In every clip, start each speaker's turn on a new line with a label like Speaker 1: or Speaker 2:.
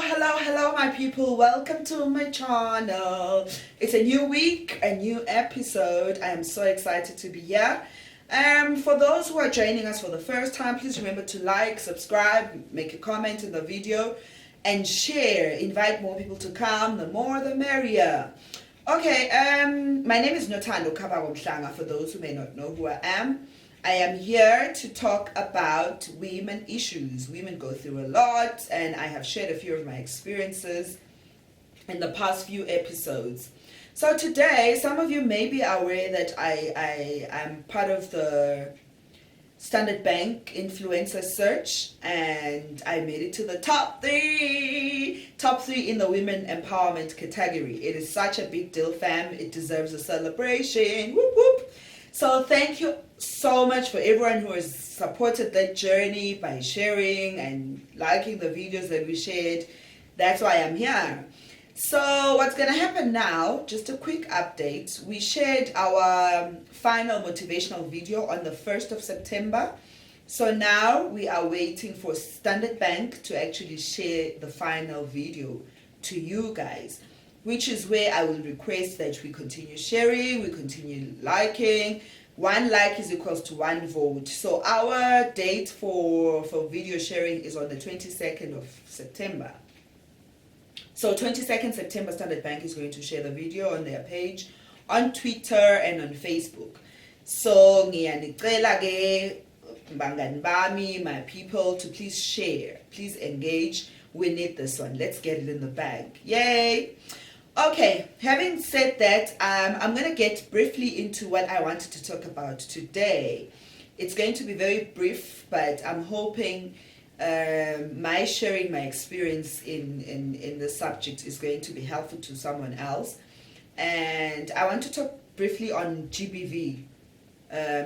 Speaker 1: Hello, my people. Welcome to my channel. It's a new week, a new episode. I am so excited to be here. For those who are joining us for the first time, please remember to like, subscribe, make a comment in the video, and share. Invite more people to come. The more, the merrier. Okay. My name is Nothando Kabagomhlanga. For those who may not know who I am here to talk about women issues. Women go through a lot, and I have shared a few of my experiences in the past few episodes. So today, some of you may be aware that I am part of the Standard Bank influencer search, and I made it to the top three in the women empowerment category. It is such a big deal, fam. It deserves a celebration. Whoop whoop. So thank you so much for everyone who has supported that journey by sharing and liking the videos that we shared. That's why I'm here. So what's going to happen now, just a quick update. We shared our final motivational video on the 1st of September. So now we are waiting for Standard Bank to actually share the final video to you guys, which is where I will request that we continue sharing, we continue liking. 1 like is equals to 1 vote. So our date for video sharing is on the 22nd of September. So 22nd September, Standard Bank is going to share the video on their page, on Twitter and on Facebook. So ngiyanicela ke bangani bami, my people, to please share, please engage. We need this one. Let's get it in the bag. Yay! Okay, having said that, I'm going to get briefly into what I wanted to talk about today. It's going to be very brief, but I'm hoping my sharing my experience in the subject is going to be helpful to someone else. And I want to talk briefly on GBV,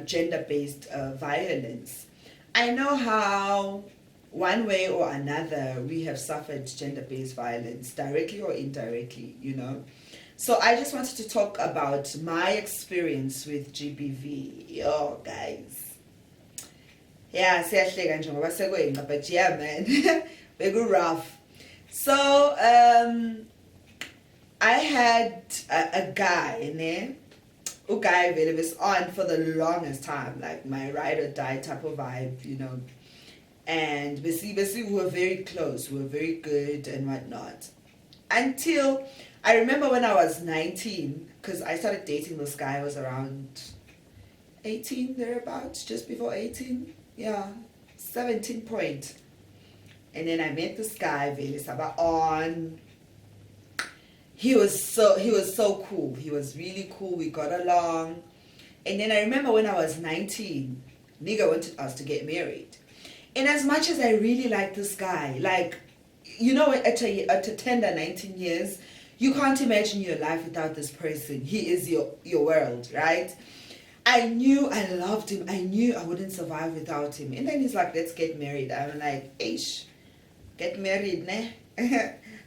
Speaker 1: gender-based violence. I know how one way or another we have suffered gender-based violence, directly or indirectly, you know. So I just wanted to talk about my experience with GBV. Oh, guys. Yeah, but yeah, man, very rough. So I had a guy, who guy was on for the longest time, like my ride or die type of vibe, you know. And basically we were very close, we were very good and whatnot. Until, I remember when I was 19, because I started dating this guy, I was around 18, thereabouts, just before 18. Yeah, 17 point. And then I met this guy, Veli Saba on. He was so cool. He was really cool. We got along. And then I remember when I was 19, nigga wanted us to get married. And as much as I really like this guy, like, you know, at a tender 19 years, you can't imagine your life without this person. He is your world, right? I knew I loved him. I knew I wouldn't survive without him. And then he's like, let's get married. I'm like, ish, get married, ne?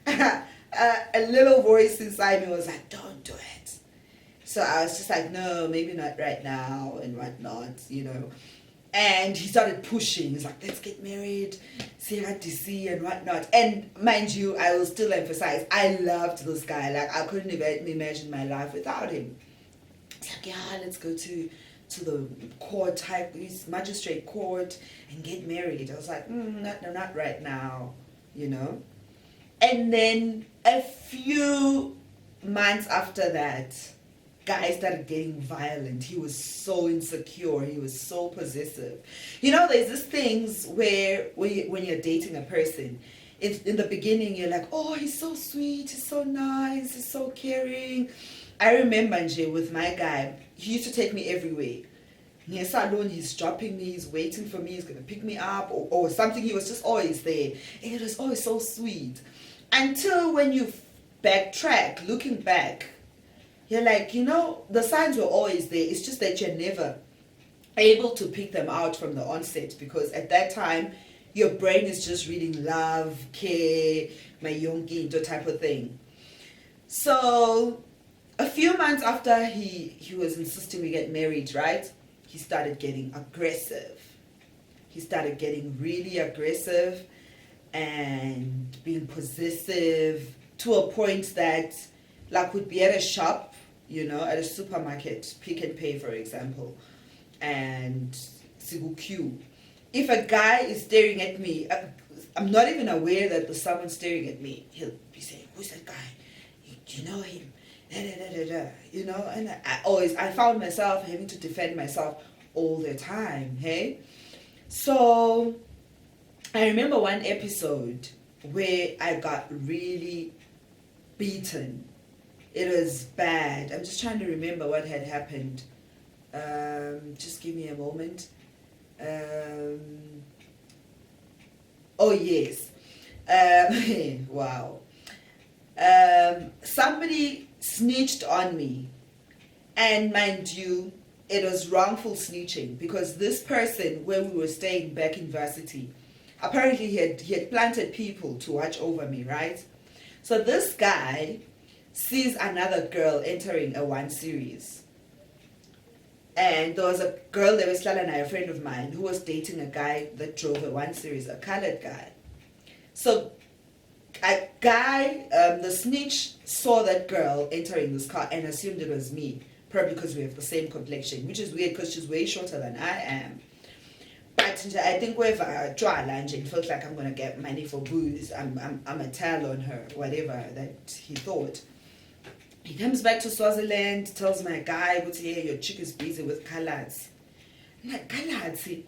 Speaker 1: A little voice inside me was like, don't do it. So I was just like, no, maybe not right now and whatnot, you know. And he started pushing. He's like, let's get married, CRTC and whatnot. And mind you, I will still emphasize, I loved this guy. Like, I couldn't even imagine my life without him. It's like, yeah, let's go to the court type, magistrate court, and get married. I was like, not right now, you know. And then a few months after that, guy started getting violent. He was so insecure. He was so possessive. You know, there's these things where when you're dating a person, in the beginning you're like, oh, he's so sweet, he's so nice, he's so caring. I remember Nje, with my guy, he used to take me everywhere. Yes, alone, he's dropping me, he's waiting for me, he's going to pick me up or something. He was just always there. And it was always so sweet. Until when you backtrack, looking back, you're like, you know, the signs were always there. It's just that you're never able to pick them out from the onset, because at that time, your brain is just reading love, care, my yonki type of thing. So a few months after he was insisting we get married, right? He started getting aggressive. He started getting really aggressive. and being possessive to a point that, like, would be at a shop, at a supermarket, Pick and Pay, for example, and Sigu queue. If a guy is staring at me, I'm not even aware that there's someone staring at me. He'll be saying, "Who's that guy? You know him?" Da, da, da, da, da. And I found myself having to defend myself all the time. Hey, so I remember one episode where I got really beaten. It was bad. I'm just trying to remember what had happened. Just give me a moment. Oh yes. Wow. Somebody snitched on me, and mind you, it was wrongful snitching, because this person, where we were staying back in varsity, apparently he had planted people to watch over me, right? So this guy sees another girl entering a one series, and there was a girl that was a friend of mine, who was dating a guy that drove a one series, a colored guy. So a guy, the snitch, saw that girl entering this car and assumed it was me, probably because we have the same complexion, which is weird because she's way shorter than I am. But I think wherever it felt like I'm gonna get money for booze, I'm a tell on her, whatever that he thought. He comes back to Swaziland, tells my guy, "Hey, your chick is busy with coloreds." I'm like, "Coloreds?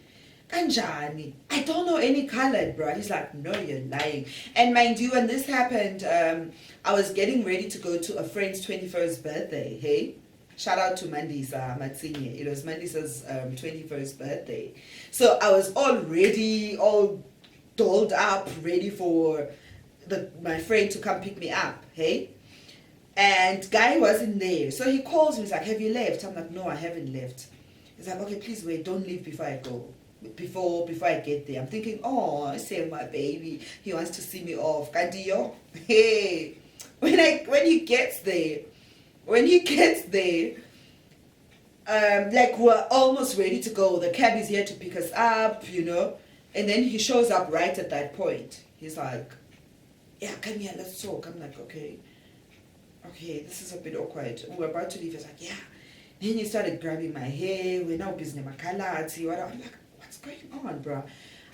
Speaker 1: Kanjani? I don't know any colored, bro." He's like, "No, you're lying." And mind you, when this happened, I was getting ready to go to a friend's 21st birthday. Hey, shout out to Mandisa Matsinye. It was Mandisa's 21st birthday. So I was all ready, all dolled up, ready for my friend to come pick me up. Hey, and guy wasn't there. So he calls me. He's like, "Have you left?" I'm like, "No, I haven't left." He's like, "Okay, please wait. Don't leave before I go. Before I get there." I'm thinking, "Oh, I say my baby. He wants to see me off." Kandiyo. Hey, when he gets there, like, we're almost ready to go. The cab is here to pick us up, and then he shows up right at that point. He's like, "Yeah, come here, let's talk." I'm like, okay, this is a bit awkward. We're about to leave. He's like, "Yeah." Then he started grabbing my hair. "We're now busy makalati." I'm like, "What's going on, bro?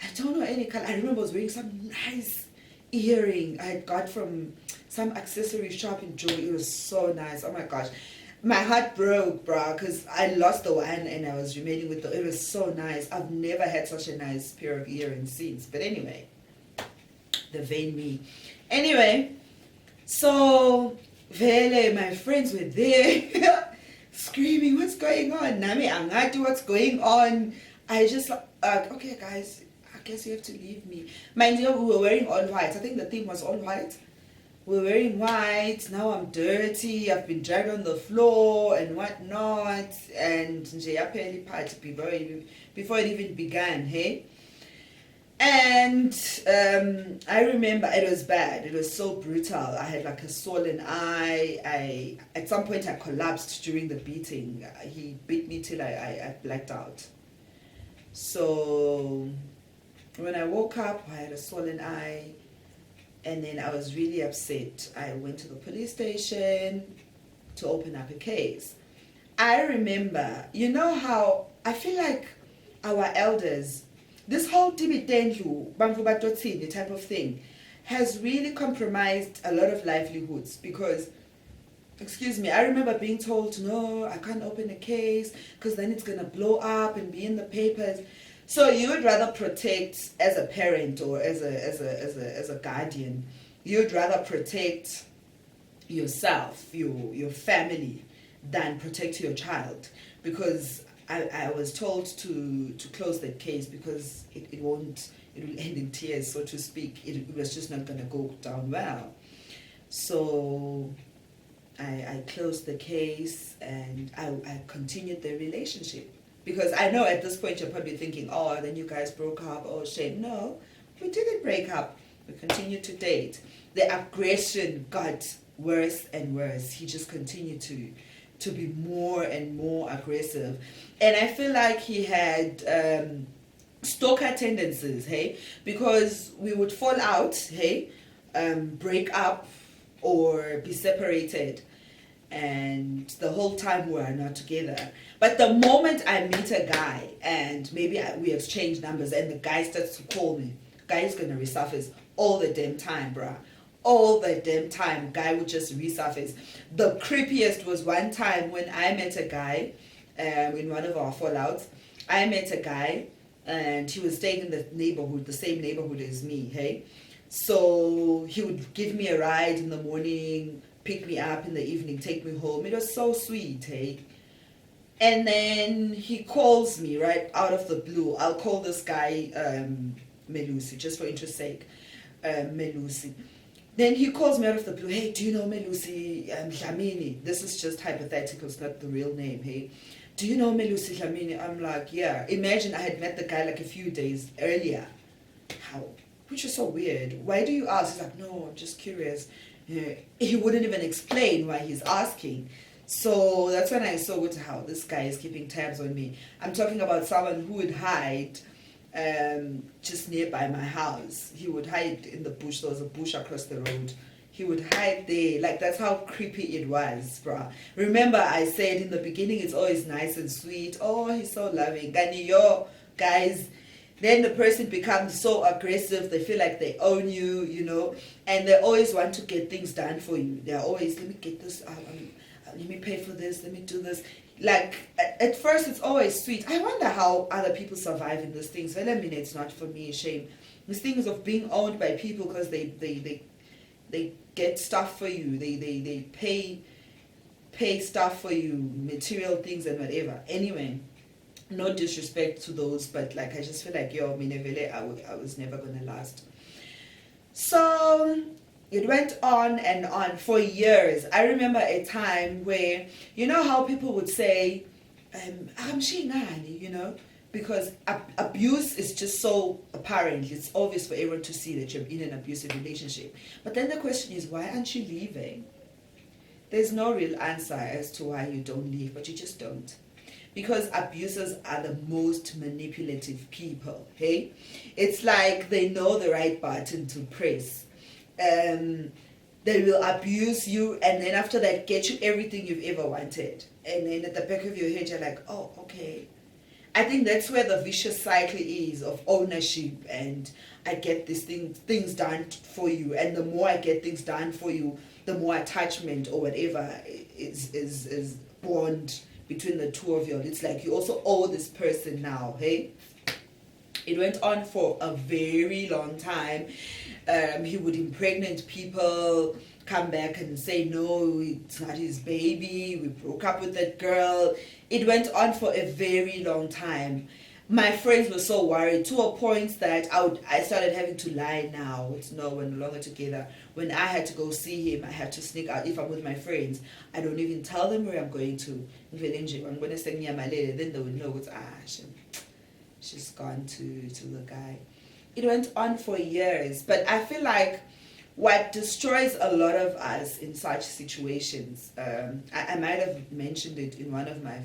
Speaker 1: I don't know any color." I remember I was wearing some nice earring I had got from some accessory shop in Joy. It was so nice. Oh my gosh. My heart broke, bro, because I lost the one and I was remaining with it was so nice. I've never had such a nice pair of earrings since. But anyway, the vain me. Anyway, so Vele, my friends were there screaming, "What's going on? Nami Angati, what's going on?" I just okay guys, I guess you have to leave me. Mind you, we were wearing all white. I think the theme was all white. We're wearing white. Now I'm dirty. I've been dragged on the floor and whatnot. And nje party before it even began, hey? And I remember it was bad. It was so brutal. I had like a swollen eye. At some point I collapsed during the beating. He beat me till I blacked out. So when I woke up, I had a swollen eye. And then I was really upset. I went to the police station to open up a case. I remember, how I feel like our elders, this whole Tibetendlu, Bamfubatotsi type of thing, has really compromised a lot of livelihoods because, excuse me, I remember being told, "No, I can't open a case because then it's going to blow up and be in the papers." So you would rather protect, as a parent or as a guardian, you'd rather protect yourself, your family, than protect your child. Because I was told to close that case because it will end in tears, so to speak. It was just not going to go down well. So I closed the case and I continued the relationship. Because I know at this point you're probably thinking, "Oh, then you guys broke up, oh shame." No, we didn't break up. We continued to date. The aggression got worse and worse. He just continued to be more and more aggressive. And I feel like he had stalker tendencies, hey, because we would fall out, hey, break up or be separated, and the whole time we are not together. But the moment I meet a guy and maybe we exchange numbers and the guy starts to call me, guy is gonna resurface all the damn time, bruh. All the damn time, guy would just resurface. The creepiest was one time when I met a guy, in one of our fallouts. I met a guy and he was staying in the neighborhood, the same neighborhood as me, hey? So he would give me a ride in the morning, pick me up in the evening, take me home. It was so sweet, hey? And then he calls me right out of the blue. I'll call this guy Melusi, just for interest sake. Melusi. Then he calls me out of the blue. Hey, do you know Melusi Dlamini? This is just hypothetical, it's not the real name, hey? Do you know Melusi Dlamini? I'm like, yeah. Imagine I had met the guy like a few days earlier. How? Which is so weird. Why do you ask? He's like, no, I'm just curious. Yeah. He wouldn't even explain why he's asking. So that's when I saw how this guy is keeping tabs on me. I'm talking about someone who would hide just nearby my house. He would hide in the bush. There was a bush across the road. He would hide there. Like, that's how creepy it was, bruh. Remember I said in the beginning it's always nice and sweet. Oh, he's so loving. And yo, guys, then the person becomes so aggressive. They feel like they own you, you know, and they always want to get things done for you. They're always, let me get this, let me pay for this, let me do this. Like, at first it's always sweet. I wonder how other people survive in those things. Well, I mean, it's not for me, shame. These things of being owned by people because they get stuff for you. They pay stuff for you, material things and whatever. Anyway, no disrespect to those, but like, I just feel like, yo, Minevele, I was never gonna last. So it went on and on for years. I remember a time where, you know how people would say, I'm Shinani, you know, because abuse is just so apparent. It's obvious for everyone to see that you're in an abusive relationship. But then the question is, why aren't you leaving? There's no real answer as to why you don't leave, but you just don't. Because abusers are the most manipulative people, hey? It's like they know the right button to press. They will abuse you, and then after that get you everything you've ever wanted. And then at the back of your head you're like, oh, okay. I think that's where the vicious cycle is of ownership, and I get these things done for you, and the more I get things done for you, the more attachment or whatever is bond between the two of you. It's like you also owe this person now, hey? It went on for a very long time. He would impregnate people, come back and say, no, it's not his baby, we broke up with that girl. It went on for a very long time. My friends were so worried to a point that I started having to lie now. It's no, we're no longer together. When I had to go see him, I had to sneak out. If I'm with my friends, I don't even tell them where I'm going to. I'm going to send my lady, then they will know it's she's gone to the guy. It went on for years, but I feel like what destroys a lot of us in such situations, I might have mentioned it in one of my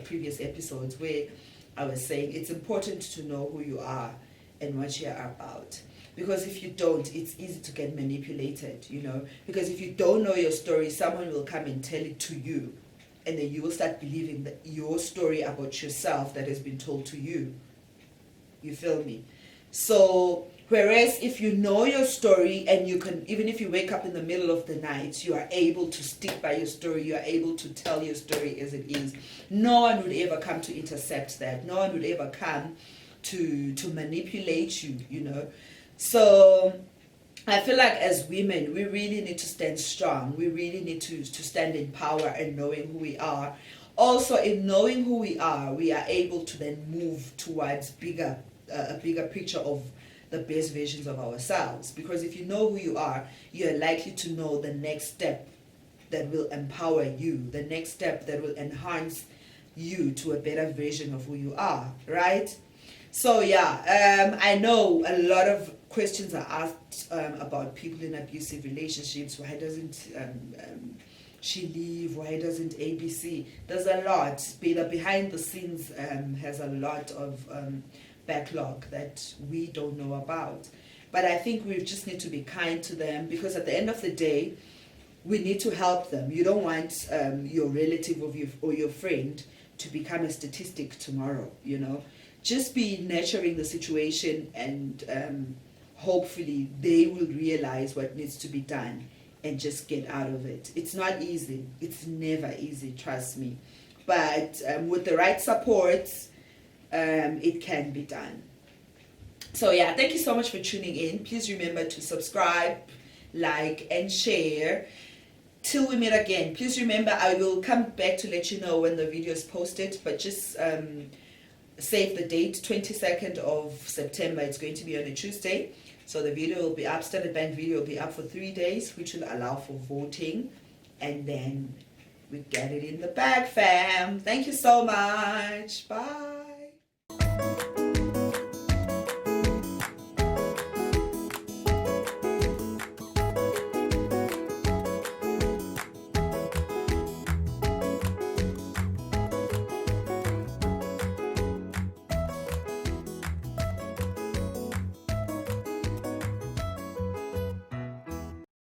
Speaker 1: previous episodes where I was saying it's important to know who you are and what you are about. Because if you don't, it's easy to get manipulated, you know. Because if you don't know your story, someone will come and tell it to you. And then you will start believing that your story about yourself that has been told to you. You feel me? So, whereas if you know your story and you can, even if you wake up in the middle of the night, you are able to stick by your story, you are able to tell your story as it is. No one would ever come to intercept that. No one would ever come to manipulate you, you know. So, I feel like as women, we really need to stand strong. We really need to stand in power and knowing who we are. Also, in knowing who we are able to then move towards a bigger picture of the best versions of ourselves. Because if you know who you are, you're likely to know the next step that will empower you, the next step that will enhance you to a better version of who you are, right? So yeah, I know a lot of questions are asked about people in abusive relationships. Why doesn't she leave? Why doesn't ABC? There's a lot. The behind the scenes has a lot of backlog that we don't know about. But I think we just need to be kind to them, because at the end of the day, we need to help them. You don't want your relative or your friend to become a statistic tomorrow, you know. Just be nurturing the situation, and hopefully they will realize what needs to be done and just get out of it. It's not easy. It's never easy, trust me. But with the right support, it can be done. So yeah, thank you so much for tuning in. Please remember to subscribe, like, and share. Till we meet again, please remember I will come back to let you know when the video is posted, but just save the date, 22nd of September. It's going to be on a Tuesday. So the video will be up, Standard Bank video will be up for 3 days, which will allow for voting. And then we get it in the bag, fam. Thank you so much. Bye.